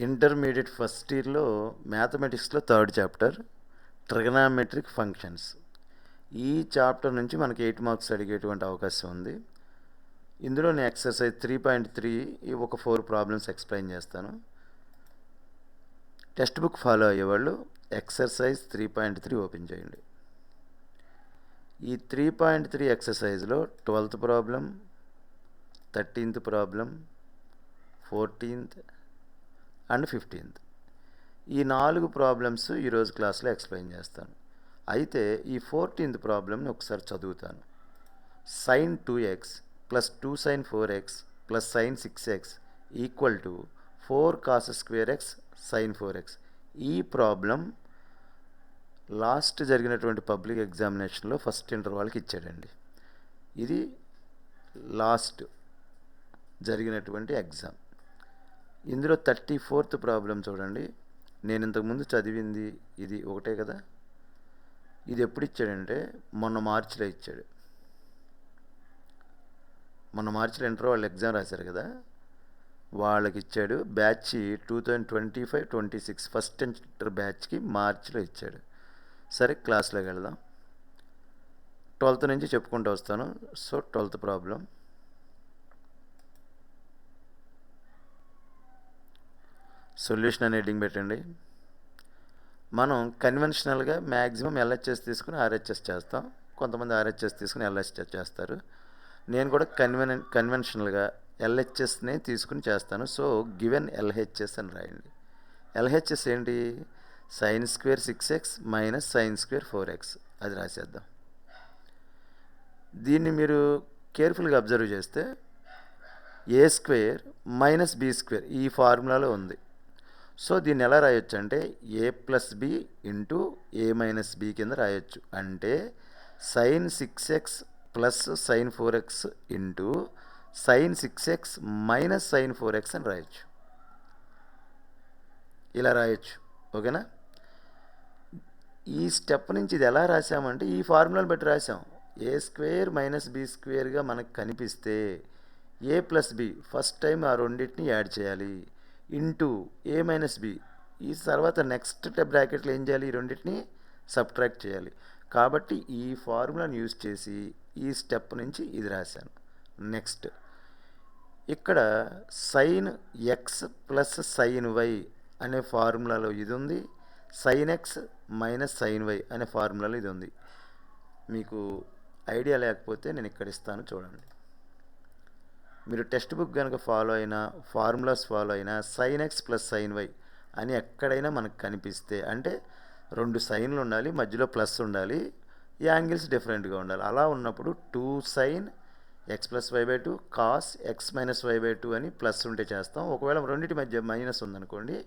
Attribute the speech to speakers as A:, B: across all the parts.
A: Intermediate first ఇయర్లో మ్యాథమెటిక్స్లో third chapter trigonometric functions. ఈ chapter నుంచి మనకి 8 మార్క్స్ అడిగేటువంటి అవకాశం ఉంది. ఇందులో నేను ఎక్సర్సైజ్ 3.3 ఒక 4 ప్రాబ్లమ్స్ ఎక్స్ప్లెయిన్ చేస్తాను. టెక్స్ట్ బుక్ ఫాలో అయ్యేవాళ్ళు ఎక్సర్సైజ్ 3.3 ఓపెన్ చేయండి. ఈ 3.3 ఎక్సర్సైజ్లో 12th problem, 13th problem, 14th and 15th ఈ 4 ప్రాబ్లమ్స్ ఈరోజు క్లాస్లో ఎక్స్ప్లెయిన్ చేస్తాను. అయితే ఈ 14th ప్రాబ్లమ్ని ఒకసారి చదువుతాను. sin 2x plus 2 sin 4x plus sin 6x equal to 4 cos square x sin 4x. ఈ ప్రాబ్లం లాస్ట్ జరిగినటువంటి పబ్లిక్ ఎగ్జామినేషన్లో ఫస్ట్ ఇంటర్ వాళ్ళకి ఇచ్చాడండి. ఇది లాస్ట్ జరిగినటువంటి ఎగ్జామ్. ఇందులో 34th ప్రాబ్లం చూడండి. నేను ఇంతకుముందు చదివింది ఇది ఒకటే కదా. ఇది ఎప్పుడు ఇచ్చాడంటే మొన్న మార్చిలో ఇచ్చాడు. మొన్న మార్చిలో ఇంటర్ వాళ్ళు ఎగ్జామ్ రాశారు కదా, వాళ్ళకి ఇచ్చాడు. బ్యాచ్ 2025-26 ఫస్ట్ ఇంటర్ బ్యాచ్కి మార్చిలో ఇచ్చాడు. సరే, క్లాస్లోకి వెళ్దాం. 12th నుంచి చెప్పుకుంటూ వస్తాను. సో 12th ప్రాబ్లం, సొల్యూషన్ అనే హెడ్డింగ్ పెట్టండి. మనం కన్వెన్షనల్గా మ్యాక్సిమం ఎల్హెచ్ఎస్ తీసుకుని ఆర్హెచ్ఎస్ చేస్తాం. కొంతమంది ఆర్హెచ్ఎస్ తీసుకుని ఎల్హెచ్ఎస్ చేస్తారు. నేను కూడా కన్వెన్షనల్గా ఎల్హెచ్ఎస్నే తీసుకుని చేస్తాను. సో గివెన్ ఎల్హెచ్ఎస్ అని రాయండి. ఎల్హెచ్ఎస్ ఏంటి? Sine square 6x minus sine square 4x. అది రాసేద్దాం. దీన్ని మీరు కేర్ఫుల్గా అబ్జర్వ్ చేస్తే a square minus B square ఈ ఫార్ములాలో ఉంది. సో దీన్ని ఎలా రాయొచ్చు అంటే a plus b into a minus b కింద రాయొచ్చు. అంటే sine 6x plus sine 4x into sine 6x minus sine 4x అని రాయొచ్చు. ఇలా రాయొచ్చు. ఓకేనా? ఈ స్టెప్ నుంచి ఇది ఎలా రాసామంటే ఈ ఫార్ములాను బట్టి రాసాం. ఏ స్క్వేర్ మైనస్ బి స్క్వేర్గా మనకు కనిపిస్తే ఏ ప్లస్ బి ఫస్ట్ టైం ఆ రెండింటిని యాడ్ చేయాలి, ఇంటూ ఏ మైనస్ బి. ఈ తర్వాత నెక్స్ట్ బ్రాకెట్లో ఏం చేయాలి? ఈ రెండింటిని సబ్ట్రాక్ట్ చేయాలి. కాబట్టి ఈ ఫార్ములాను యూజ్ చేసి ఈ స్టెప్ నుంచి ఇది రాశాను. నెక్స్ట్ ఇక్కడ sine x plus sine y అనే ఫార్ములాలో ఇది ఉంది. Sine x minus sine y అనే ఫార్ములాలో ఇది ఉంది. మీకు ఐడియా లేకపోతే నేను ఇక్కడ ఇస్తాను చూడండి. మీరు టెక్స్ట్ బుక్ కనుక ఫాలో అయినా, ఫార్ములాస్ ఫాలో అయినా sine x plus sine y అని ఎక్కడైనా మనకు కనిపిస్తే, అంటే 2 సైన్లు ఉండాలి, మధ్యలో ప్లస్ ఉండాలి, యాంగిల్స్ డిఫరెంట్గా ఉండాలి. అలా ఉన్నప్పుడు 2 sine x plus y by 2 cos x minus y by 2 అని ప్లస్ ఉంటే చేస్తాం. ఒకవేళ రెండింటి మధ్య మైనస్ ఉందనుకోండి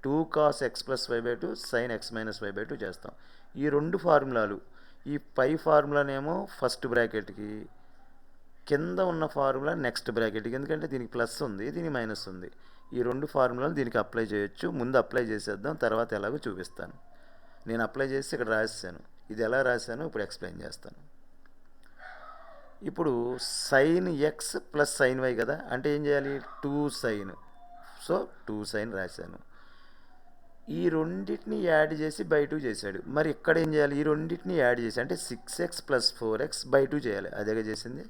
A: 2 cos x plus y by 2 sine x minus y by 2 చేస్తాం. ఈ 2 ఫార్ములాలు, ఈ పై ఫార్ములానేమో ఫస్ట్ బ్రాకెట్కి, కింద ఉన్న ఫార్ములా నెక్స్ట్ బ్రాకెట్కి. ఎందుకంటే దీనికి ప్లస్ ఉంది, దీనికి మైనస్ ఉంది. ఈ 2 ఫార్ములాలు దీనికి అప్లై చేయొచ్చు. ముందు అప్లై చేసేద్దాం, తర్వాత ఎలాగో చూపిస్తాను. నేను అప్లై చేసి ఇక్కడ రాసాను. ఇది ఎలా రాశానో ఇప్పుడు ఎక్స్ప్లెయిన్ చేస్తాను. ఇప్పుడు sine x plus sine y కదా, అంటే ఏం చేయాలి? 2 సైన్. సో 2 సైన్ రాశాను. ఈ రెండింటిని యాడ్ చేసి బై 2 చేశాడు. మరి ఇక్కడ ఏం చేయాలి? ఈ రెండింటిని యాడ్ చేసి అంటే 6x ప్లస్ 4x బై 2 చేయాలి. అదేగా చేసింది.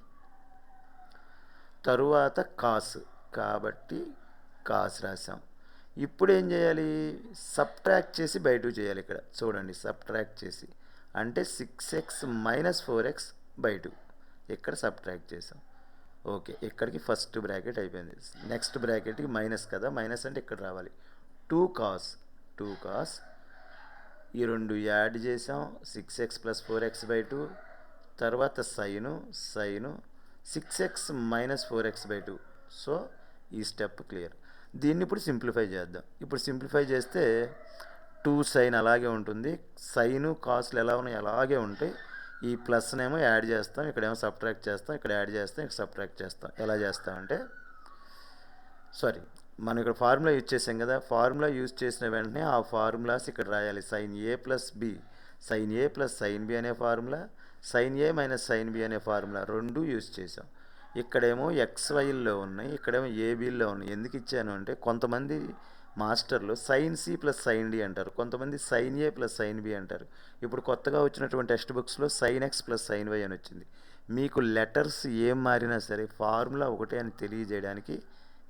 A: తరువాత కాస్, కాబట్టి కాస్ రాసాం. ఇప్పుడు ఏం చేయాలి? సబ్ట్రాక్ట్ చేసి బై 2 చేయాలి. ఇక్కడ చూడండి, సబ్ట్రాక్ట్ చేసి అంటే 6x మైనస్ 4x బై 2. ఇక్కడ సబ్ట్రాక్ట్ చేసాం. ఓకే, ఇక్కడికి ఫస్ట్ బ్రాకెట్ అయిపోయింది. నెక్స్ట్ బ్రాకెట్కి మైనస్ కదా, మైనస్ అంటే ఇక్కడ రావాలి. 2 కాస్ ఈ 2 యాడ్ చేసాం. 6x plus 4x by 2. తర్వాత sine 6x minus 4x by 2. So ఈ స్టెప్ క్లియర్. దీన్ని ఇప్పుడు సింప్లిఫై చేద్దాం. ఇప్పుడు సింప్లిఫై చేస్తే 2 సైన్ అలాగే ఉంటుంది, సైను కాస్లు ఎలా ఉన్నాయి అలాగే ఉంటాయి. ఈ ప్లస్నేమో యాడ్ చేస్తాం, ఇక్కడేమో సబ్ట్రాక్ట్ చేస్తాం, ఇక్కడ యాడ్ చేస్తాం, ఇక్కడ సబ్ట్రాక్ట్ చేస్తాం. ఎలా చేస్తామంటే మనం ఇక్కడ ఫార్ములా యూజ్ చేసాం కదా, ఫార్ములా యూజ్ చేసిన వెంటనే ఆ ఫార్ములాస్ ఇక్కడ రాయాలి. Sign a plus B, sign a plus sine B అనే ఫార్ములా, సైన్ ఏ మైనస్ సైన్ బి అనే ఫార్ములా 2 యూజ్ చేసాం. ఇక్కడేమో ఎక్స్వైల్లో ఉన్నాయి, ఇక్కడేమో ఏబీల్లో ఉన్నాయి. ఎందుకు ఇచ్చాను అంటే కొంతమంది మాస్టర్లు sine c plus sine d అంటారు, కొంతమంది sine a plus sine b అంటారు. ఇప్పుడు కొత్తగా వచ్చినటువంటి టెక్స్ట్ బుక్స్లో sine x plus sine y అని వచ్చింది. మీకు లెటర్స్ ఏం మారినా సరే ఫార్ములా ఒకటే అని తెలియజేయడానికి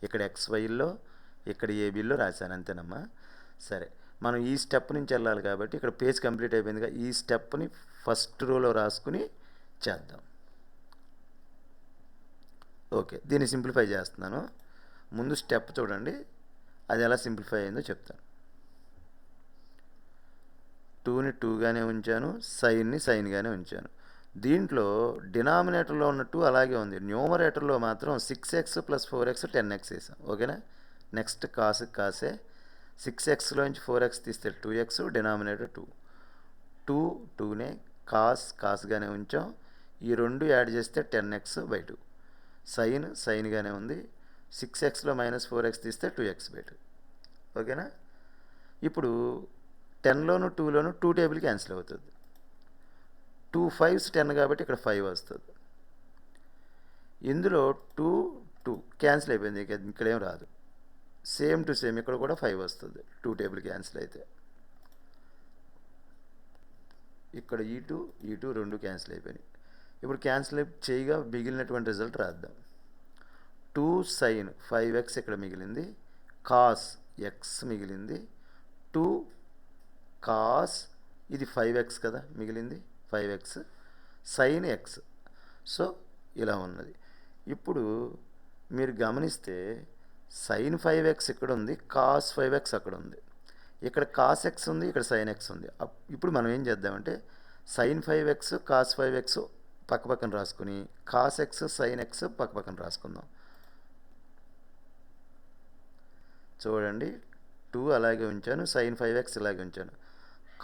A: ఇక్కడ ఎక్స్వైలో ఇక్కడ ఏబీలో రాశాను, అంతేనమ్మా. సరే, మనం ఈ స్టెప్ నుంచి వెళ్ళాలి కాబట్టి ఇక్కడ పేజ్ కంప్లీట్ అయిపోయిందిగా, ఈ స్టెప్ని ఫస్ట్ రోలో రాసుకుని చేద్దాం. ఓకే, దీన్ని సింప్లిఫై చేస్తున్నాను. ముందు స్టెప్ చూడండి, అది ఎలా సింప్లిఫై అయిందో చెప్తాను. 2ని 2గానే ఉంచాను, సైన్ని సైన్గానే ఉంచాను. దీంట్లో డినామినేటర్లో ఉన్న 2 అలాగే ఉంది, న్యూమరేటర్లో మాత్రం 6x ప్లస్ 4x 10x వేసాం. ఓకేనా. నెక్స్ట్ కాసు కాసే 6xలోంచి 4x తీస్తే 2x, డినామినేటర్ 2. 2నే కాస్గానే ఉంచాం. ఈ రెండు యాడ్ చేస్తే 10x/2. సైన్ సైన్గానే ఉంది. 6xలో మైనస్ 4x తీస్తే 2x/2. ఓకేనా. ఇప్పుడు 10లోను 2లోను 2 టేబుల్ క్యాన్సిల్ అవుతుంది. 2 5s 10 కాబట్టి ఇక్కడ 5 వస్తుంది. ఇందులో 2 2 క్యాన్సిల్ అయిపోయింది, ఇక్కడేం రాదు. సేమ్ టు సేమ్ ఇక్కడ కూడా 5 వస్తుంది 2 టేబుల్ క్యాన్సిల్ అయితే. ఇక్కడ ఈ టూ రెండు క్యాన్సిల్ అయిపోయినాయి. ఇప్పుడు క్యాన్సిల్ చేయగా మిగిలినటువంటి రిజల్ట్ రాద్దాం. 2 sin 5x ఇక్కడ మిగిలింది, కాస్ ఎక్స్ మిగిలింది, 2 కాస్ ఇది 5x కదా మిగిలింది, 5x సైన్ ఎక్స్. సో ఇలా ఉన్నది. ఇప్పుడు మీరు గమనిస్తే సైన్ 5x ఇక్కడ ఉంది, కాస్ 5x అక్కడ ఉంది. ఇక్కడ కాస్ ఎక్స్ ఉంది, ఇక్కడ సైన్ ఎక్స్ ఉంది. ఇప్పుడు మనం ఏం చేద్దామంటే సైన్ 5x కాస్ 5x పక్క పక్కన రాసుకుని కాస్ ఎక్స్ సైన్ ఎక్స్ పక్క పక్కన రాసుకుందాం. చూడండి, 2 అలాగే ఉంచాను, సైన్ 5x ఇలాగే ఉంచాను.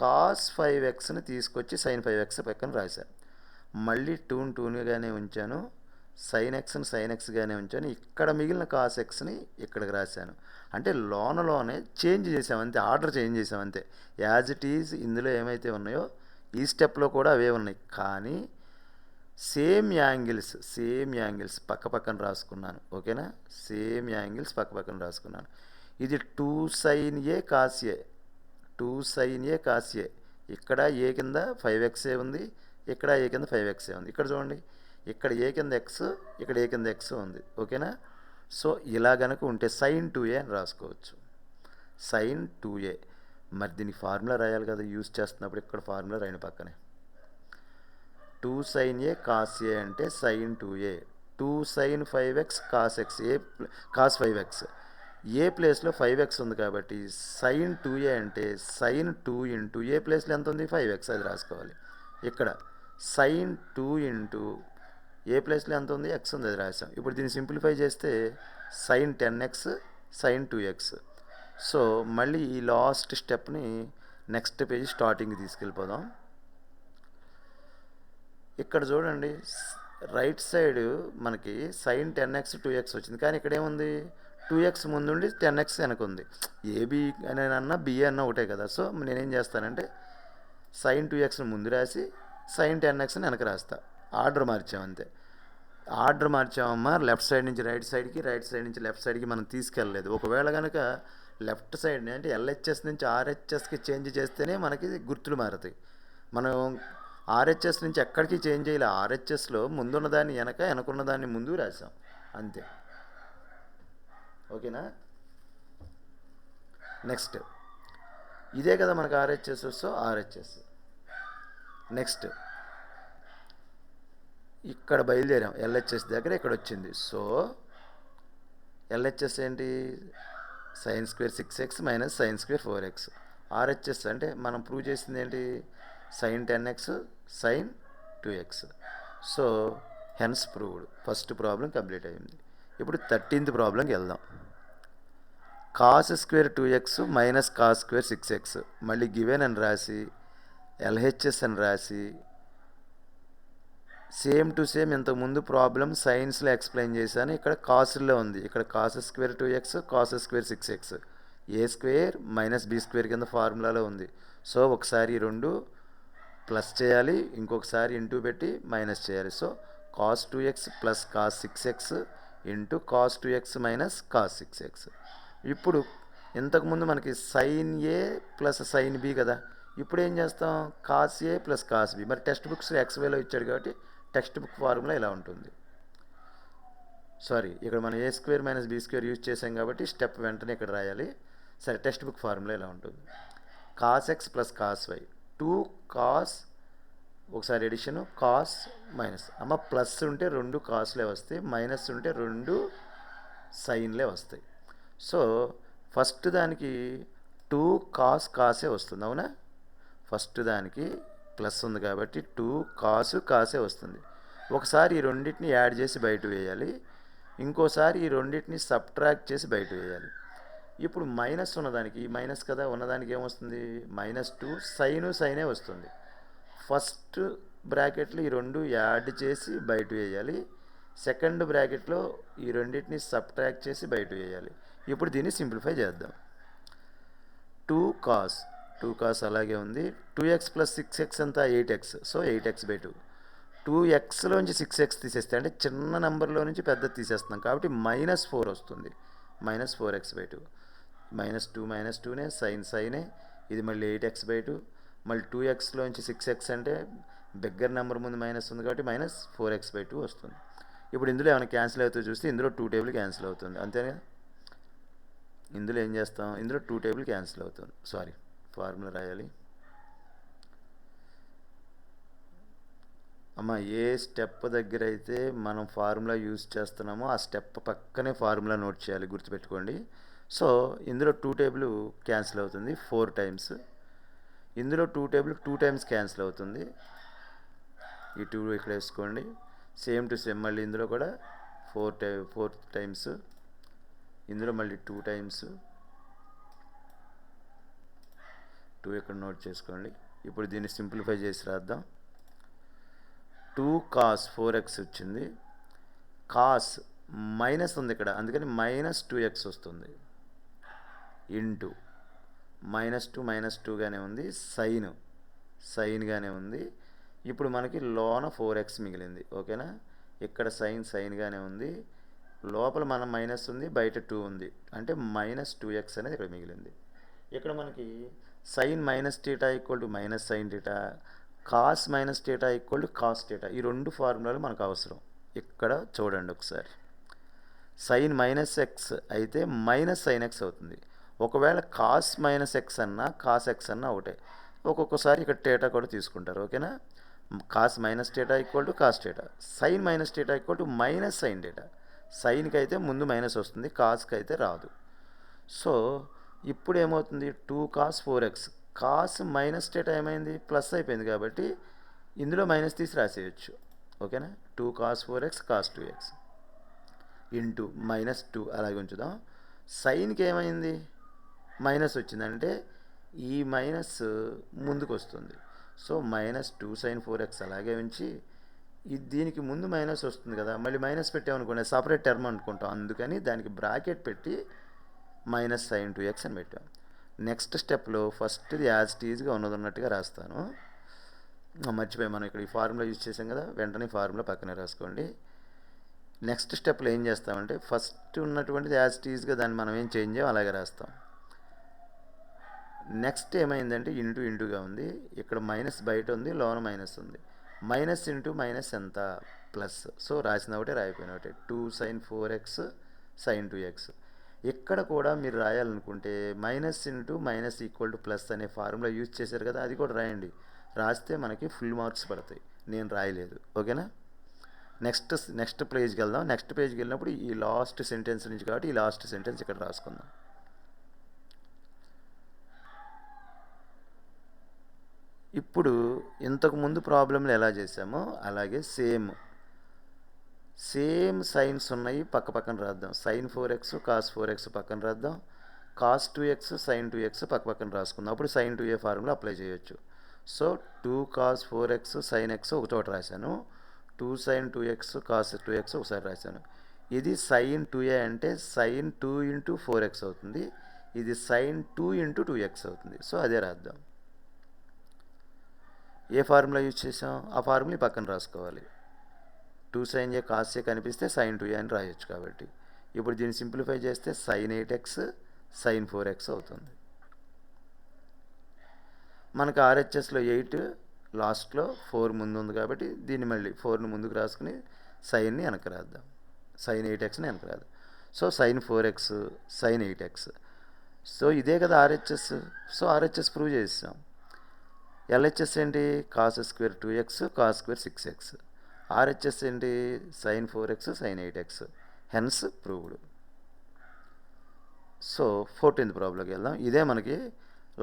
A: కాస్ 5xని తీసుకొచ్చి సైన్ 5x పక్కన రాశాను. మళ్ళీ 2ని 2గానే ఉంచాను, సైన్ ఎక్స్ని సైన్ ఎక్స్గానే ఉంచాను. ఇక్కడ మిగిలిన కాస్ ఎక్స్ని ఇక్కడికి రాశాను. అంటే లోనే చేంజ్ చేసామంతే, ఆర్డర్ చేంజ్ చేసామంతే. యాజ్ ఇట్ ఈజ్ ఇందులో ఏమైతే ఉన్నాయో ఈ స్టెప్లో కూడా అవే ఉన్నాయి, కానీ సేమ్ యాంగిల్స్ పక్క పక్కన రాసుకున్నాను. ఓకేనా. సేమ్ యాంగిల్స్ పక్క పక్కన రాసుకున్నాను. ఇది 2 sin A cos A, 2 sin A cos A. ఇక్కడ ఏ కింద 5x ఉంది, ఇక్కడ ఏ కింద 5x ఉంది. ఇక్కడ చూడండి, ఇక్కడ ఏ కింద ఎక్స్, ఇక్కడ ఏ కింద ఎక్స్ ఉంది. ఓకేనా. సో ఇలా గనక ఉంటే sin 2A అని రాసుకోవచ్చు, sin 2A. మరి దీనికి ఫార్ములా రాయాలి కదా, యూజ్ చేస్తున్నప్పుడు ఇక్కడ ఫార్ములా రాయని పక్కనే. 2 sin A cos A అంటే sin 2A, 2 sin 5x cos x, cos 5x. ఏ ప్లేస్లో 5x ఉంది కాబట్టి sin 2A అంటే sin 2 ఇంటూ ఏ ప్లేస్లో ఎంత ఉంది 5x, అది రాసుకోవాలి. ఇక్కడ sin 2 ఇంటూ ఏ ప్లేస్లో ఎంత ఉంది x ఉంది, అది రాసాం. ఇప్పుడు దీన్ని సింప్లిఫై చేస్తే sin 10x sin 2x. So మళ్ళీ ఈ లాస్ట్ స్టెప్ని నెక్స్ట్ పేజ్ స్టార్టింగ్కి తీసుకెళ్ళిపోదాం. ఇక్కడ చూడండి, రైట్ సైడ్ మనకి sin 10x 2x వచ్చింది, కానీ ఇక్కడ ఏముంది 2x ముందుండి 10x వెనక ఉంది. ఏబి అని అన్నా బిఏ అన్నా ఒకటే కదా. సో నేనేం చేస్తానంటే sin 2xని ముందు రాసి sin 10xని వెనక రాస్తా. ఆర్డర్ మార్చామంతే. ఆర్డర్ మార్చామమ్మా, లెఫ్ట్ సైడ్ నుంచి రైట్ సైడ్కి, రైట్ సైడ్ నుంచి లెఫ్ట్ సైడ్కి మనం తీసుకెళ్ళలేదు. ఒకవేళ కనుక లెఫ్ట్ సైడ్ని అంటే ఎల్హెచ్ఎస్ నుంచి ఆర్హెచ్ఎస్కి చేంజ్ చేస్తేనే మనకి గుర్తులు మారుతాయి. మనం ఆర్హెచ్ఎస్ నుంచి ఎక్కడికి చేంజ్ చేయాలి, ఆర్హెచ్ఎస్లో ముందున్న దాన్ని వెనకున్న దాన్ని ముందు రాసాం, అంతే. ఓకేనా. నెక్స్ట్ ఇదే కదా మనకు ఆర్హెచ్ఎస్, సో ఆర్హెచ్ఎస్. నెక్స్ట్ ఇక్కడ బయలుదేరాం, ఎల్హెచ్ఎస్ దగ్గర ఇక్కడ వచ్చింది. సో ఎల్హెచ్ఎస్ ఏంటి, sin square 6x minus sin square 4x. RHS అంటే మనం ప్రూవ్ చేసింది ఏంటి, sin 10x sin 2x. So hence proved. First problem complete అయింది. ఇప్పుడు 13th ప్రాబ్లంకి వెళ్దాం. Cos square 2x minus cos square 6x. మళ్ళీ గివెన్ అని రాసి ఎల్హెచ్ఎస్ అని రాసి సేమ్ టు సేమ్ ఇంతకుముందు ప్రాబ్లం సైన్స్లో ఎక్స్ప్లెయిన్ చేశాను. ఇక్కడ కాసుల్లో ఉంది, ఇక్కడ cos square 2x cos square 6x, ఏ స్క్వేర్ మైనస్ బి స్క్వేర్ కింద ఫార్ములాలో ఉంది. సో ఒకసారి 2 ప్లస్ చేయాలి, ఇంకొకసారి ఇంటూ పెట్టి మైనస్ చేయాలి. So cos 2x plus cos 6x into cos 2x minus cos 6x. ఇప్పుడు ఇంతకుముందు మనకి sine a plus sine b కదా, ఇప్పుడు ఏం చేస్తాం, cos a plus cos b. మరి టెక్స్ట్ బుక్స్ ఎక్స్వేలో ఇచ్చాడు కాబట్టి టెక్స్ట్ బుక్ ఫార్ములా ఇలా ఉంటుంది. సారీ, ఇక్కడ మనం A square minus B square use చేసాం కాబట్టి స్టెప్ వెంటనే ఇక్కడ రాయాలి. సరే, టెక్స్ట్ బుక్ ఫార్ములా ఇలా ఉంటుంది. Cos x plus cos y, 2 cos, ఒకసారి ఎడిషన్, కాస్ మైనస్. అమ్మ ప్లస్ ఉంటే 2 కాస్లే వస్తాయి, మైనస్ ఉంటే 2 సైన్లే వస్తాయి. సో ఫస్ట్ దానికి 2 కాస్ కాసే వస్తుంది, అవునా? ఫస్ట్ దానికి ప్లస్ ఉంది కాబట్టి 2 కాసు కాసే వస్తుంది. ఒకసారి ఈ రెండింటిని యాడ్ చేసి బయట వేయాలి, ఇంకోసారి ఈ రెండింటిని సబ్ట్రాక్ట్ చేసి బయట వేయాలి. ఇప్పుడు మైనస్ ఉన్నదానికి, మైనస్ కదా ఉన్నదానికి ఏమొస్తుంది, -2 సైనే వస్తుంది. ఫస్ట్ బ్రాకెట్లో ఈ రెండు యాడ్ చేసి బయట వేయాలి, సెకండ్ బ్రాకెట్లో ఈ రెండింటిని సబ్ట్రాక్ట్ చేసి బయట వేయాలి. ఇప్పుడు దీన్ని సింప్లిఫై చేద్దాం. 2 కాస్ అలాగే ఉంది. 2x ప్లస్ 6x అంతా 8x, సో 8x/2. 2xలోంచి 6x తీసేస్తే, అంటే చిన్న నెంబర్లో నుంచి పెద్దది తీసేస్తున్నాం కాబట్టి -4 వస్తుంది. -4x/2. -2నే సైనే, ఇది మళ్ళీ 8x/2. మళ్ళీ 2xలోంచి 6x అంటే బిగ్గర్ నెంబర్ ముందు మైనస్ ఉంది కాబట్టి -4x/2 వస్తుంది. ఇప్పుడు ఇందులో ఏమైనా క్యాన్సిల్ అవుతుందో చూస్తే ఇందులో 2 టేబుల్ క్యాన్సిల్ అవుతుంది, అంతేనా? ఇందులో ఏం చేస్తాం, ఇందులో 2 టేబుల్ క్యాన్సిల్ అవుతుంది. సారీ, ఫార్ములా రాయాలి. అమ్మ ఏ స్టెప్ దగ్గర అయితే మనం ఫార్ములా యూజ్ చేస్తున్నామో ఆ స్టెప్ పక్కనే ఫార్ములా నోట్ చేయాలి, గుర్తుపెట్టుకోండి. సో ఇందులో 2 టేబుల్ క్యాన్సిల్ అవుతుంది 4 టైమ్స్, ఇందులో 2 టేబుల్ 2 టైమ్స్ క్యాన్సిల్ అవుతుంది. ఈ 2 ఇక్కడ వేసుకోండి. సేమ్ టు సేమ్ మళ్ళీ ఇందులో కూడా 4 టైమ్స్, ఇందులో మళ్ళీ 2 టైమ్స్, 2 ఇక్కడ నోట్ చేసుకోండి. ఇప్పుడు దీన్ని సింప్లిఫై చేసి రాద్దాం. 2 cos 4x వచ్చింది, కాస్ మైనస్ ఉంది ఇక్కడ అందుకని -2x వస్తుంది, ఇంటూ -2గానే ఉంది, సైన్గానే ఉంది. ఇప్పుడు మనకి లోన 4x మిగిలింది, ఓకేనా? ఇక్కడ సైన్గానే ఉంది, లోపల మనం మైనస్ ఉంది, బయట 2 ఉంది, అంటే -2x అనేది ఇక్కడ మిగిలింది. ఇక్కడ మనకి sine -θ equal to -sin θ, cos -θ equal to cos θ, ఈ రెండు ఫార్ములాలు మనకు అవసరం. ఇక్కడ చూడండి ఒకసారి, సైన్ -x అయితే -sin x అవుతుంది. ఒకవేళ కాస్ -x అన్నా కాస్ x అన్నా ఒకటే, ఒక్కొక్కసారి ఇక్కడ θ కూడా తీసుకుంటారు, ఓకేనా? Cos -θ equal to cos θ, sine -θ equal to -sin θ. సైన్కి అయితే ముందు మైనస్ వస్తుంది, కాస్కి అయితే రాదు. సో ఇప్పుడు ఏమవుతుంది, 2 cos 4x, కాస్ -θ ఏమైంది, ప్లస్ అయిపోయింది కాబట్టి ఇందులో మైనస్ తీసి రాసేయచ్చు, ఓకేనా? 2 cos 4x cos 2x into -2 అలాగే ఉంచుదాం. సైన్కి ఏమైంది, మైనస్ వచ్చిందంటే ఈ మైనస్ ముందుకు వస్తుంది, సో -2 sin 4x అలాగే ఉంచి, దీనికి ముందు మైనస్ వస్తుంది కదా, మళ్ళీ మైనస్ పెట్టామనుకోండి సపరేట్ టర్మ్ అనుకుంటాం, అందుకని దానికి బ్రాకెట్ పెట్టి -sin 2x అని పెట్టాం. నెక్స్ట్ స్టెప్లో ఫస్ట్ది యాజ్ టీజ్గా ఉన్నట్టుగా రాస్తాను. మర్చిపోయి మనం ఇక్కడ ఈ ఫార్ములా యూజ్ చేసాం కదా, వెంటనే ఫార్ములా పక్కనే రాసుకోండి. నెక్స్ట్ స్టెప్లో ఏం చేస్తామంటే ఫస్ట్ ఉన్నటువంటిది యాజ్ టీజ్గా దాన్ని మనం ఏం చేంజ్ చేయం అలాగే రాస్తాం. నెక్స్ట్ ఏమైందంటే ఇంటూగా ఉంది, ఇక్కడ మైనస్ బయట ఉంది, లోన మైనస్ ఉంది, మైనస్ ఇంటూ మైనస్ ఎంత, ప్లస్. సో రాసిన ఒకటే రాయిపోయిన ఒకటే, 2 sin 4x sin 2x. ఇక్కడ కూడా మీరు రాయాలనుకుంటే minus into minus equal to plus అనే ఫార్ములా యూజ్ చేశారు కదా, అది కూడా రాయండి, రాస్తే మనకి ఫుల్ మార్క్స్ పడతాయి. నేను రాయలేదు, ఓకేనా? నెక్స్ట్ పేజ్కి వెళ్దాం. నెక్స్ట్ పేజ్కి వెళ్ళినప్పుడు ఈ లాస్ట్ సెంటెన్స్ నుంచి కాబట్టి ఈ లాస్ట్ సెంటెన్స్ ఇక్కడ రాసుకుందాం. ఇప్పుడు ఇంతకుముందు ప్రాబ్లంలు ఎలా చేసామో అలాగే సేమ్ సైన్స్ ఉన్నాయి, పక్కన రాద్దాం. sin 4x cos 4x పక్కన రాద్దాం, cos 2x sin 2x పక్కన రాసుకుందాం. అప్పుడు sin 2a ఫార్ములా అప్లై చేయొచ్చు. So 2 cos 4x sin x ఒక చోట రాశాను, 2 sin 2x cos 2x ఒకసారి రాశాను. ఇది sin 2a అంటే sin 2 × 4x అవుతుంది, ఇది sin 2 × 2x అవుతుంది. సో అదే రాద్దాం. ఏ ఫార్ములా యూజ్ చేసాం ఆ ఫార్ములా పక్కన రాసుకోవాలి. 2 sin a cos a కనిపిస్తే sin 2a అని రాయొచ్చు కాబట్టి. ఇప్పుడు దీన్ని సింప్లిఫై చేస్తే sin 8x సైన్ 4x అవుతుంది. మనకు ఆర్హెచ్ఎస్లో 8 లాస్ట్లో 4 ముందు ఉంది కాబట్టి దీన్ని మళ్ళీ 4ని ముందుకు రాసుకుని సైన్ని వెనక రాద్దాం. సైన్ 8xని వెనక రాద్దాం. So sign 4x sine 8x. So ఇదే కదా ఆర్హెచ్ఎస్. సో ఆర్హెచ్ఎస్ ప్రూవ్ చేసాం. ఎల్హెచ్ఎస్ ఏంటి? Cos square 2x cos square 6x. RHS ఏంటి? Sine 4x sine 8x. Hence proved. So 14th ప్రాబ్లంకి వెళ్దాం. ఇదే మనకి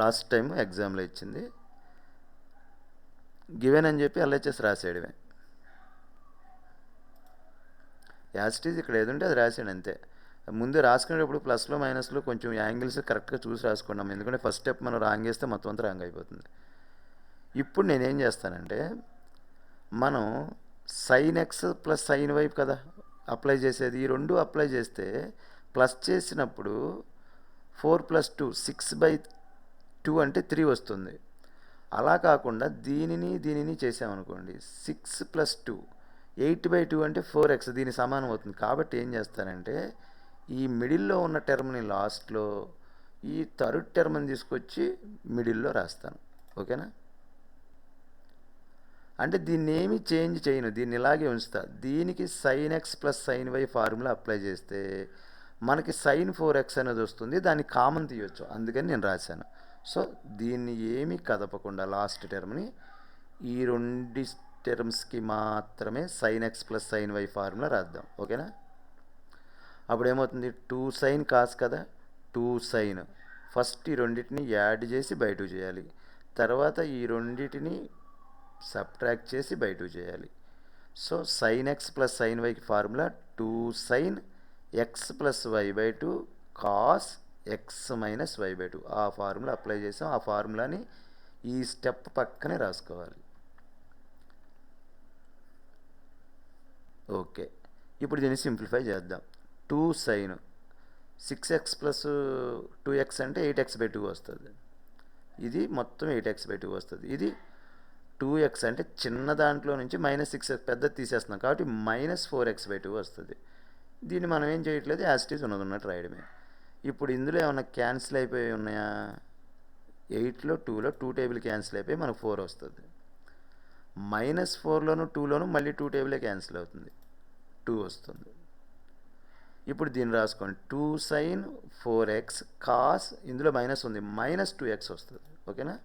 A: లాస్ట్ టైం ఎగ్జామ్లో ఇచ్చింది. గివెన్ అని చెప్పి ఎల్హెచ్ఎస్ రాసేయడమే. యాజిటీజ్ ఇక్కడ ఏదుంటే అది రాసాడు అంతే. ముందు రాసుకునేటప్పుడు ప్లస్లో మైనస్లో కొంచెం యాంగిల్స్ కరెక్ట్గా చూసి రాసుకున్నాం. ఎందుకంటే ఫస్ట్ స్టెప్ మనం రాంగ్ వేస్తే మొత్తం అంతా రాంగ్ అయిపోతుంది. ఇప్పుడు నేనేం చేస్తానంటే, మనం sine x plus sine y కదా అప్లై చేసేది. ఈ రెండు అప్లై చేస్తే ప్లస్ చేసినప్పుడు 4 + 2 6/2 అంటే 3 వస్తుంది. అలా కాకుండా దీనిని చేసామనుకోండి, 6 + 2 8/2 అంటే 4x దీని సమానం అవుతుంది. కాబట్టి ఏం చేస్తానంటే, ఈ మిడిల్లో ఉన్న టర్మ్ని లాస్ట్లో, ఈ థర్డ్ టర్మ్ని తీసుకొచ్చి మిడిల్లో రాస్తాను. ఓకేనా? అంటే దీన్ని ఏమీ చేంజ్ చేయను, దీన్ని ఇలాగే ఉంచుతా. దీనికి sine x plus sine y formula apply చేస్తే మనకి సైన్ 4x అనేది వస్తుంది. దాన్ని కామన్ తీయొచ్చు, అందుకని నేను రాశాను. సో దీన్ని ఏమీ కదపకుండా లాస్ట్ టర్మ్ని ఈ రెండు టర్మ్స్కి మాత్రమే sine x plus sine y formula రాద్దాం. ఓకేనా? అప్పుడు ఏమవుతుంది? 2 సైన్ కాస్ కదా, 2 సైన్. ఫస్ట్ ఈ రెండింటిని యాడ్ చేసి బై 2 చేయాలి. తర్వాత ఈ రెండింటిని సబ్ట్రాక్ట్ చేసి బై 2 చేయాలి. So sine x plus sine వైకి formula 2 sine x plus y/2 cos x minus y/2. ఆ ఫార్ములా అప్లై చేసాం. ఆ ఫార్ములాని ఈ స్టెప్ పక్కనే రాసుకోవాలి. ఓకే, ఇప్పుడు దీన్ని సింప్లిఫై చేద్దాం. 2 సైన్ 6x + 2x అంటే 8x/2 వస్తుంది. ఇది మొత్తం 8x/2 వస్తుంది. ఇది 2x అంటే చిన్న దాంట్లో నుంచి -6 పెద్దది తీసేస్తున్నాం కాబట్టి -4x/2 వస్తుంది. దీన్ని మనం ఏం చేయట్లేదు, యాజ్ ఇట్ ఈజ్ ఉన్నట్టు రాయడమే. ఇప్పుడు ఇందులో ఏమన్నా క్యాన్సిల్ అయిపోయి ఉన్నాయా? 8లో 2లో 2 టేబుల్ క్యాన్సిల్ అయిపోయి మనకు 4 వస్తుంది. -4లోను 2లోను మళ్ళీ 2 టేబులే క్యాన్సిల్ అవుతుంది, 2 వస్తుంది. ఇప్పుడు దీన్ని రాసుకోండి. 2 సైన్ 4x కాస్, ఇందులో మైనస్ ఉంది, -2x వస్తుంది. ఓకేనా?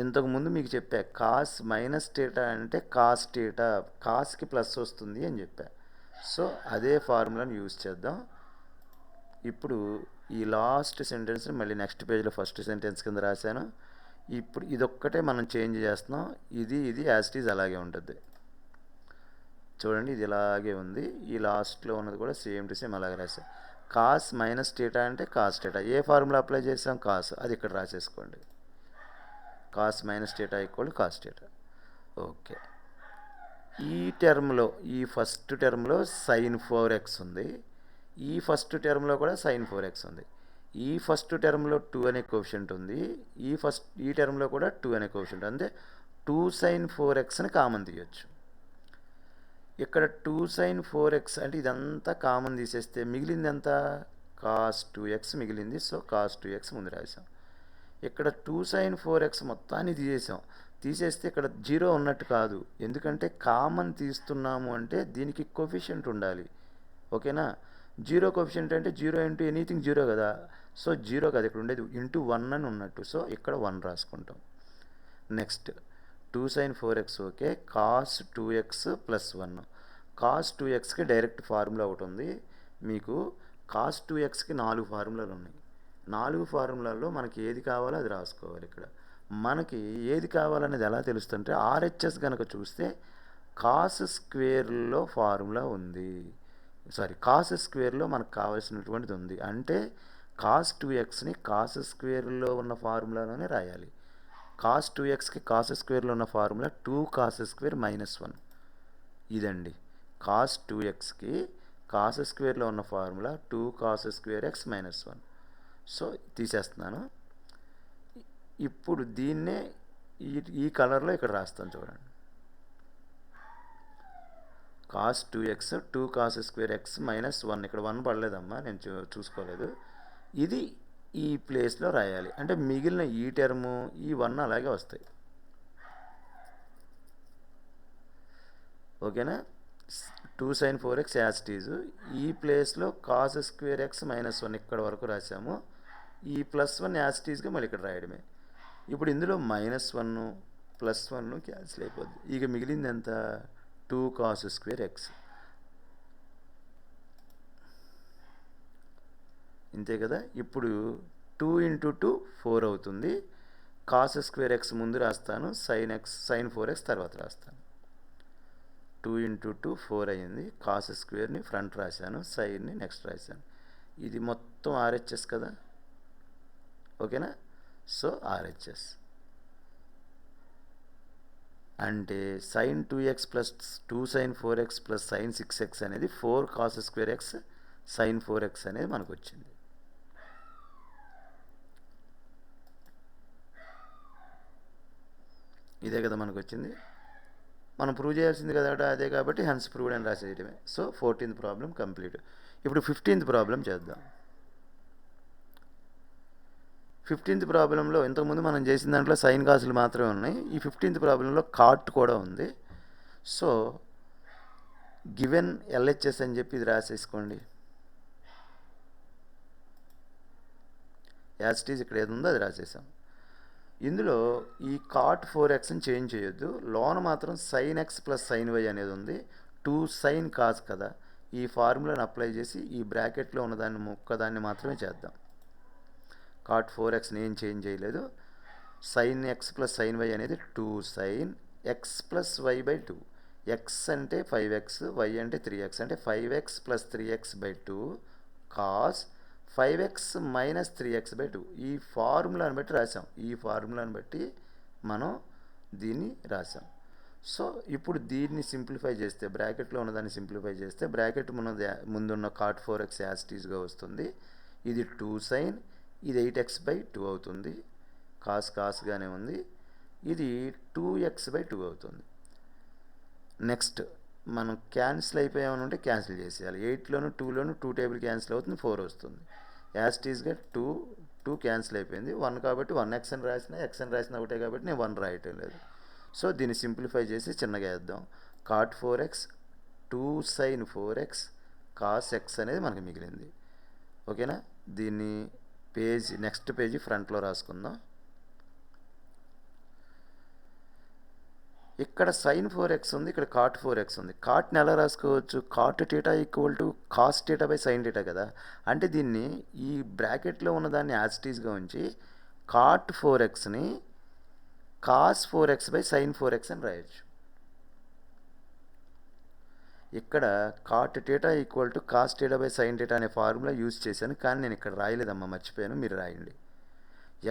A: ఇంతకుముందు మీకు చెప్పా, కాస్ మైనస్ టీటా అంటే కాస్ టీటా, కాస్కి ప్లస్ వస్తుంది అని చెప్పా. సో అదే ఫార్ములాని యూజ్ చేద్దాం. ఇప్పుడు ఈ లాస్ట్ సెంటెన్స్ని మళ్ళీ నెక్స్ట్ పేజ్లో ఫస్ట్ సెంటెన్స్ కింద రాశాను. ఇప్పుడు ఇదొక్కటే మనం చేంజ్ చేస్తున్నాం. ఇది యాజ్ ఇట్ ఈజ్ అలాగే ఉంటుంది. చూడండి, ఇది ఇలాగే ఉంది. ఈ లాస్ట్లో ఉన్నది కూడా సేమ్ టు సేమ్ అలాగే రాశాం. కాస్ మైనస్ టీటా అంటే కాస్ టీటా. ఏ ఫార్ములా అప్లై చేసాం? కాస్. అది ఇక్కడ రాసేసుకోండి. Cos minus theta equal cos theta. Okay, ఈ టర్మ్లో, ఈ ఫస్ట్ టర్మ్లో సైన్ 4x ఉంది. ఈ ఫస్ట్ టర్మ్లో కూడా సైన్ 4x ఉంది. ఈ ఫస్ట్ టర్మ్లో 2 అనే కోఎఫిషియంట్ ఉంది. ఈ టర్మ్లో కూడా 2 అనే కోఎఫిషియంట్. అంటే 2 సైన్ 4xని కామన్ తీయొచ్చు. ఇక్కడ 2 సైన్ 4x అంటే ఇదంతా కామన్ తీసేస్తే మిగిలింది ఎంత? కాస్ 2x మిగిలింది. సో కాస్ 2x ముందు రాసాం. ఇక్కడ 2 సైన్ 4x మొత్తాన్ని తీసేస్తే ఇక్కడ 0 ఉన్నట్టు కాదు. ఎందుకంటే కామన్ తీస్తున్నాము అంటే దీనికి కోఎఫిషియంట్ ఉండాలి. ఓకేనా? 0 కోఎఫిషియంట్ అంటే 0 ఇంటూ ఎనీథింగ్ 0 కదా. సో 0 కాదు, ఇక్కడ ఉండేది ఇంటూ 1 అని ఉన్నట్టు. సో ఇక్కడ 1 రాసుకుంటాం. Next 2 sine 4x okay, cos 2x plus 1. Cos 2xకి డైరెక్ట్ ఫార్ములా ఒకటి ఉంది. మీకు కాస్ 2xకి 4 ఫార్ములాలు ఉన్నాయి. 4 ఫార్ములాల్లో మనకి ఏది కావాలో అది రాసుకోవాలి. ఇక్కడ మనకి ఏది కావాలనేది ఎలా తెలుస్తుంటే, ఆర్హెచ్ఎస్ కనుక చూస్తే కాస్ స్క్వేర్లో ఫార్ములా ఉంది. కాస్ స్క్వేర్లో మనకు కావాల్సినటువంటిది ఉంది. అంటే కాస్ 2xని కాస్ స్క్వేర్లో ఉన్న ఫార్ములాలోనే రాయాలి. కాస్ 2xకి కాస్ స్క్వేర్లో ఉన్న ఫార్ములా 2 కాస్ స్క్వేర్ -1. ఇదండి కాస్ 2xకి కాస్ స్క్వేర్లో ఉన్న formula 2 cos square x -1. So తీసేస్తున్నాను. ఇప్పుడు దీన్నే ఈ కలర్లో ఇక్కడ రాస్తాను చూడండి. Cos 2x 2 cos square X -1 ఇక్కడ 1 పడలేదమ్మా, నేను చూసుకోలేదు. ఇది ఈ ప్లేస్లో రాయాలి. అంటే మిగిలిన ఈ టర్ము ఈ 1 అలాగే వస్తాయి. ఓకేనా? 2 sin 4x యాజ్ టీజు. ఈ ప్లేస్లో కాస్ స్క్వేర్ ఎక్స్ -1 ఇక్కడ వరకు రాసాము. ఈ +1 యాజ్ టీజ్గా మళ్ళీ ఇక్కడ రాయడమే. ఇప్పుడు ఇందులో -1 +1 క్యాన్సిల్ అయిపోద్ది. ఇక మిగిలింది ఎంత? 2 కాస్ స్క్వేర్ ఎక్స్. ఇంతే కదా. ఇప్పుడు 2 × 2 4 అవుతుంది. కాస్ స్క్వేర్ ఎక్స్ ముందు రాస్తాను, sin 4x తర్వాత రాస్తాను. 2 × 2 4 అయ్యింది. కాస్ స్క్వేర్ని ఫ్రంట్ రాశాను, సైన్ని నెక్స్ట్ రాశాను. ఇది మొత్తం RHS కదా. ఓకేనా? సో RHS అంటే sin 2x + 2 sin 4x + sin 6x అనేది 4 cos square X sin 4x అనేది మనకు వచ్చింది. ఇదే కదా మనకు వచ్చింది. మనం ప్రూవ్ చేయాల్సింది కదా అదే, కాబట్టి హెన్స్ ప్రూవ్డ్ అని రాసేయడమే. So 14th problem complete. ఇప్పుడు 15th ప్రాబ్లం చేద్దాం. 15th ప్రాబ్లంలో ఇంతకుముందు మనం చేసిన దాంట్లో సైన్ కాసులు మాత్రమే ఉన్నాయి. ఈ 15th ప్రాబ్లంలో కాట్ కూడా ఉంది. సో గివెన్ LHS అని చెప్పి ఇది రాసేసుకోండి. యాజ్ ఇట్ ఈజ్ ఇక్కడ ఏది ఉందో అది రాసేసాం. ఇందులో ఈ కాట్ 4xని చేంజ్ చేయొద్దు. లోన మాత్రం sin x + sin y అనేది ఉంది. 2 sin కాస్ కదా. ఈ ఫార్ములాని అప్లై చేసి ఈ బ్రాకెట్లో ఉన్నదాన్ని ఒక్కదాన్ని మాత్రమే చేద్దాం. కాట్ 4xని ఏం చేంజ్ చేయలేదు. sin x + sin y అనేది 2 sin x + y/2. x అంటే 5x, y అంటే 3x, అంటే 5x + 3x/2 cos 5x - 3x/2. ఈ ఫార్ములాని బట్టి రాసాం. ఈ ఫార్ములాని బట్టి మనం దీన్ని రాసాం. సో ఇప్పుడు దీన్ని సింప్లిఫై చేస్తే, బ్రాకెట్లో ఉన్నదాన్ని సింప్లిఫై చేస్తే బ్రాకెట్ ముందున్న కాట్ 4x యాజ్ టీజ్గా వస్తుంది. ఇది 2 sin, ఇది 8x/2 అవుతుంది. కాస్గానే ఉంది. ఇది 2x/2 అవుతుంది. నెక్స్ట్ మనం క్యాన్సిల్ అయిపోయామని ఉంటే క్యాన్సిల్ చేసేయాలి. 8లోను 2లోను 2 టేబుల్ క్యాన్సిల్ అవుతుంది, 4 వస్తుంది. యాజ్ టీజ్గా 2 క్యాన్సిల్ అయిపోయింది. 1 కాబట్టి 1x అని రాసిన, x అని రాసిన ఒకటే కాబట్టి నేను 1 రాయటం లేదు. సో దీన్ని సింప్లిఫై చేసి చిన్నగా వేద్దాం. Cot 4x 2 sin 4x cos x అనేది మనకి మిగిలింది. ఓకేనా? దీన్ని నెక్స్ట్ పేజీ ఫ్రంట్లో రాసుకుందాం. ఇక్కడ sin 4x ఉంది, ఇక్కడ కాట్ 4x ఉంది. కాట్ని ఎలా రాసుకోవచ్చు? కాట్ θ = కాస్ θ/sin θ కదా. అంటే దీన్ని ఈ బ్రాకెట్లో ఉన్నదాన్ని యాజ్ టీజ్గా ఉంచి కాట్ 4xని కాస్ 4x/sin 4x అని రాయొచ్చు. ఇక్కడ కాట్ θ = కాస్ θ/sin θ అనే ఫార్ములా యూజ్ చేశాను, కానీ నేను ఇక్కడ రాయలేదమ్మా, మర్చిపోయాను. మీరు రాయండి.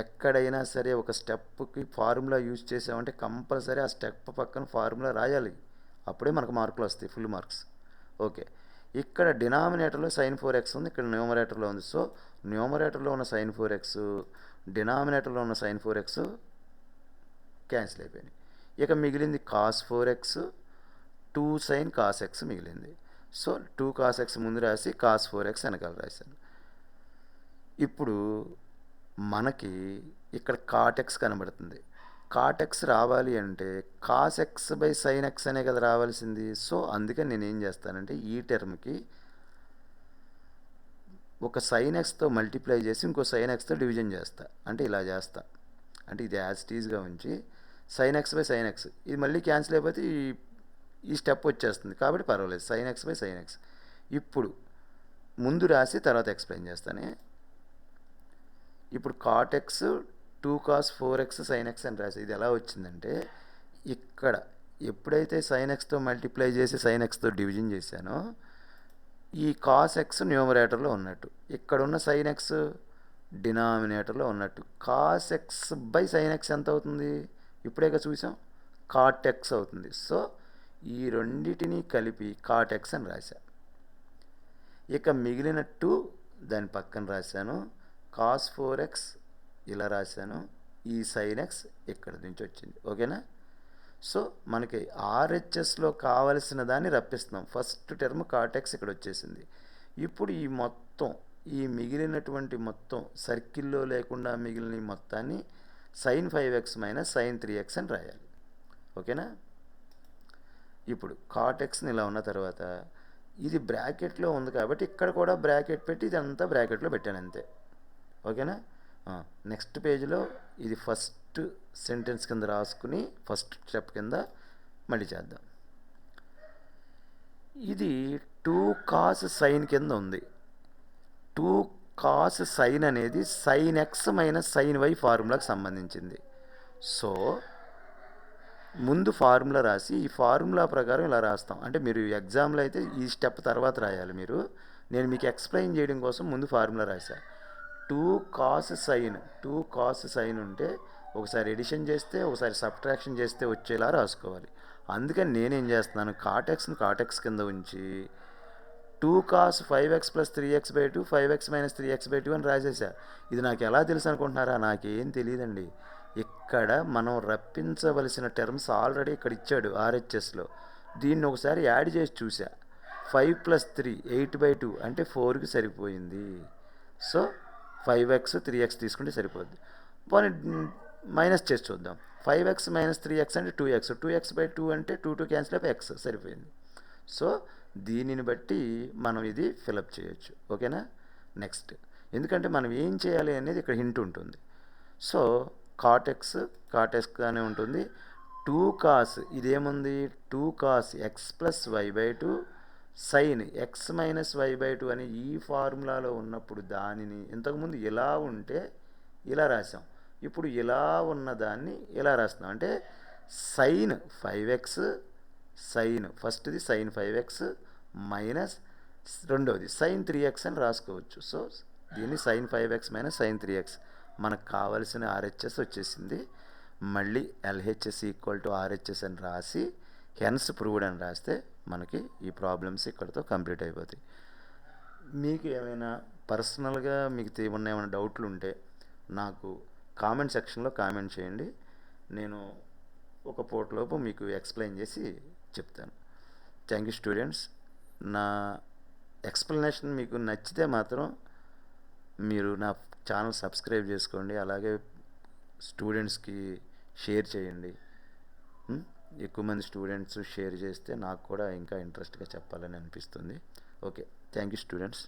A: ఎక్కడైనా సరే ఒక స్టెప్కి ఫార్ములా యూజ్ చేసామంటే కంపల్సరీ ఆ స్టెప్ పక్కన ఫార్ములా రాయాలి. అప్పుడే మనకు మార్కులు వస్తాయి, ఫుల్ మార్క్స్. ఓకే, ఇక్కడ డినామినేటర్లో sin 4x ఉంది, ఇక్కడ న్యూమరేటర్లో ఉంది. సో న్యూమరేటర్లో ఉన్న sin 4x, డినామినేటర్లో ఉన్న sin 4x క్యాన్సిల్ అయిపోయినాయి. ఇక మిగిలింది cos 4x, 2 sin cos x మిగిలింది. సో 2 cos x ముందు రాసి కాస్ 4x వెనకాల రాశాను. ఇప్పుడు మనకి ఇక్కడ కాట్ x కనబడుతుంది. కాట్ x రావాలి అంటే కాస్ x/sin x అనే కదా రావాల్సింది. సో అందుకని నేను ఏం చేస్తానంటే ఈ టర్మ్కి ఒక sin xతో మల్టిప్లై చేసి ఇంకో sin xతో డివిజన్ చేస్తా. అంటే ఇలా చేస్తా. అంటే ఇది యాజ్ టీజ్గా ఉంచి sin x/sin x, ఇది మళ్ళీ క్యాన్సిల్ అయిపోతే ఈ స్టెప్ వచ్చేస్తుంది కాబట్టి పర్వాలేదు. sin x/sin x ఇప్పుడు ముందు రాసి తర్వాత ఎక్స్ప్లెయిన్ చేస్తానే. ఇప్పుడు cot x 2 cos 4x sin x అని రాసి ఇది ఎలా వచ్చిందంటే, ఇక్కడ ఎప్పుడైతే sin xతో మల్టిప్లై చేసి sin xతో డివిజన్ చేశానో ఈ కాస్ x న్యూమరేటర్లో ఉన్నట్టు, ఇక్కడ ఉన్న sin x డినామినేటర్లో ఉన్నట్టు. కాస్ x/sin x ఎంత అవుతుంది? ఇప్పుడేగా చూసాం, కాట్ x అవుతుంది. సో ఈ రెండింటినీ కలిపి కాట్ x అని రాశా. ఇక మిగిలిన 2 దాని పక్కన రాశాను. కాస్ 4x ఇలా రాశాను. ఈ sin x ఇక్కడ నుంచి వచ్చింది. ఓకేనా? సో మనకి ఆర్హెచ్ఎస్లో కావలసిన దాన్ని రప్పిస్తున్నాం. ఫస్ట్ టర్మ్ కాటెక్స్ ఇక్కడ వచ్చేసింది. ఇప్పుడు ఈ మొత్తం ఈ మిగిలినటువంటి మొత్తం సర్కిల్లో లేకుండా మిగిలిన ఈ మొత్తాన్ని sin 5x minus sin 3x అని రాయాలి. ఓకేనా? ఇప్పుడు కాటెక్స్ని ఇలా ఉన్న తర్వాత ఇది బ్రాకెట్లో ఉంది కాబట్టి ఇక్కడ కూడా బ్రాకెట్ పెట్టి ఇదంతా బ్రాకెట్లో పెట్టాను అంతే. ఓకేనా? నెక్స్ట్ పేజ్లో ఇది ఫస్ట్ సెంటెన్స్ కింద రాసుకుని ఫస్ట్ స్టెప్ కింద మళ్ళీ చేద్దాం. ఇది 2 cos sin కింద ఉంది. 2 cos sin అనేది sin x minus sin y ఫార్ములాకి సంబంధించింది. సో ముందు ఫార్ములా రాసి ఈ ఫార్ములా ప్రకారం ఇలా రాస్తాం. అంటే మీరు ఎగ్జామ్లో అయితే ఈ స్టెప్ తర్వాత రాయాలి మీరు. నేను మీకు ఎక్స్ప్లెయిన్ చేయడం కోసం ముందు ఫార్ములా రాశా. 2 cos sin ఉంటే ఒకసారి ఎడిషన్ చేస్తే ఒకసారి సబ్ట్రాక్షన్ చేస్తే వచ్చేలా రాసుకోవాలి. అందుకని నేనేం చేస్తున్నాను, కాటెక్స్ని కాటెక్స్ కింద ఉంచి 2 cos 5x plus 3x/2 5x minus 3x/2 అని రాసేసా. ఇది నాకు ఎలా తెలుసు అనుకుంటున్నారా? నాకేం తెలియదండి. ఇక్కడ మనం రప్పించవలసిన టర్మ్స్ ఆల్రెడీ ఇక్కడ ఇచ్చాడు ఆర్హెచ్ఎస్లో. దీన్ని ఒకసారి యాడ్ చేసి చూసా. 5 ప్లస్ 3 8/2 అంటే 4కి సరిపోయింది. సో 5x 3x తీసుకుంటే సరిపోద్ది. పోనీ మైనస్ చేసి చూద్దాం. 5x మైనస్ 3x అంటే 2x 2x/2 అంటే 2 క్యాన్సిల్ అయిపోయి x సరిపోయింది. సో దీనిని బట్టి మనం ఇది ఫిలప్ చేయొచ్చు. ఓకేనా? నెక్స్ట్ ఎందుకంటే మనం ఏం చేయాలి అనేది ఇక్కడ హింట్ ఉంటుంది. సో కాటెక్స్గానే ఉంటుంది. 2 cos ఇదేముంది, 2 cos x plus y/2 sin x minus y/2 అని ఈ ఫార్ములాలో ఉన్నప్పుడు దానిని ఇంతకుముందు ఇలా ఉంటే ఇలా రాసాం. ఇప్పుడు ఇలా ఉన్నదాన్ని ఇలా రాస్తున్నాం. అంటే sin 5x sin ఫస్ట్ది sin 5x మైనస్ రెండవది sin 3x అని రాసుకోవచ్చు. సో దీన్ని sin 5x minus sin 3x మనకు కావలసిన ఆర్హెచ్ఎస్ వచ్చేసింది. మళ్ళీ ఎల్హెచ్ఎస్ ఈక్వల్ టు ఆర్హెచ్ఎస్ అని రాసి హెన్స్ ప్రూవ్డ్ అని రాస్తే మనకి ఈ ప్రాబ్లమ్స్ ఇక్కడితో కంప్లీట్ అయిపోతాయి. మీకు ఏమైనా పర్సనల్గా మీకు ఏమైనా డౌట్లు ఉంటే నాకు కామెంట్ సెక్షన్లో కామెంట్ చేయండి. నేను ఒక పూటలోపు మీకు ఎక్స్ప్లెయిన్ చేసి చెప్తాను. Thank you students. నా ఎక్స్ప్లెనేషన్ మీకు నచ్చితే మాత్రం మీరు నా ఛానల్ సబ్స్క్రైబ్ చేసుకోండి. అలాగే స్టూడెంట్స్కి షేర్ చేయండి. ఎక్కువ మంది స్టూడెంట్స్ షేర్ చేస్తే నాకు కూడా ఇంకా ఇంట్రెస్ట్గా చెప్పాలని అనిపిస్తుంది. Okay, thank you students.